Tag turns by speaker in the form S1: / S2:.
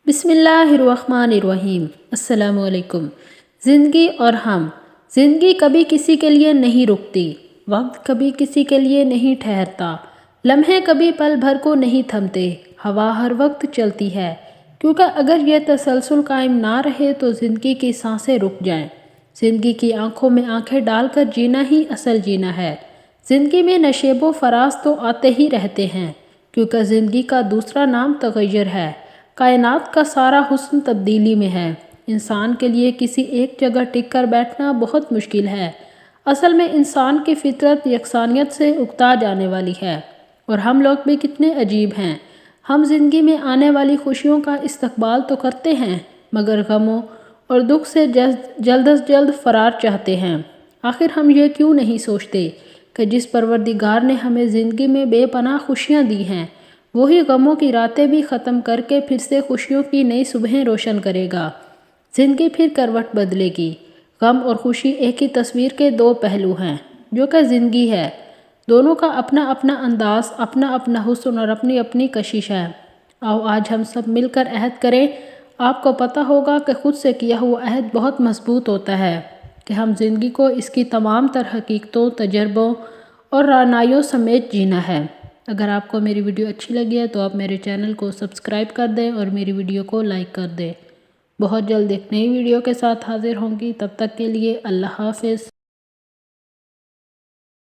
S1: بسم اللہ الرحمن الرحیم۔ السلام علیکم۔ زندگی اور ہم۔ زندگی کبھی کسی کے لیے نہیں رکتی، وقت کبھی کسی کے لیے نہیں ٹھہرتا، لمحے کبھی پل بھر کو نہیں تھمتے، ہوا ہر وقت چلتی ہے، کیونکہ اگر یہ تسلسل قائم نہ رہے تو زندگی کی سانسیں رک جائیں۔ زندگی کی آنکھوں میں آنکھیں ڈال کر جینا ہی اصل جینا ہے۔ زندگی میں نشیب و فراز تو آتے ہی رہتے ہیں، کیونکہ زندگی کا دوسرا نام تغیر ہے۔ کائنات کا سارا حسن تبدیلی میں ہے۔ انسان کے لیے کسی ایک جگہ ٹک کر بیٹھنا بہت مشکل ہے۔ اصل میں انسان کی فطرت یکسانیت سے اکتا جانے والی ہے، اور ہم لوگ بھی کتنے عجیب ہیں۔ ہم زندگی میں آنے والی خوشیوں کا استقبال تو کرتے ہیں، مگر غموں اور دکھ سے جلد از جلد فرار چاہتے ہیں۔ آخر ہم یہ کیوں نہیں سوچتے کہ جس پروردگار نے ہمیں زندگی میں بے پناہ خوشیاں دی ہیں، وہی غموں کی راتیں بھی ختم کر کے پھر سے خوشیوں کی نئی صبحیں روشن کرے گا۔ زندگی پھر کروٹ بدلے گی۔ غم اور خوشی ایک ہی تصویر کے دو پہلو ہیں، جو کہ زندگی ہے۔ دونوں کا اپنا اپنا انداز، اپنا اپنا حسن اور اپنی اپنی کشش ہے۔ آؤ آج ہم سب مل کر عہد کریں۔ آپ کو پتہ ہوگا کہ خود سے کیا ہوا عہد بہت مضبوط ہوتا ہے، کہ ہم زندگی کو اس کی تمام تر حقیقتوں، تجربوں اور رعنائیوں سمیت جینا ہے۔ اگر آپ کو میری ویڈیو اچھی لگی ہے تو آپ میرے چینل کو سبسکرائب کر دیں اور میری ویڈیو کو لائک کر دیں۔ بہت جلد ایک نئی ویڈیو کے ساتھ حاضر ہوں گی، تب تک کے لیے اللہ حافظ۔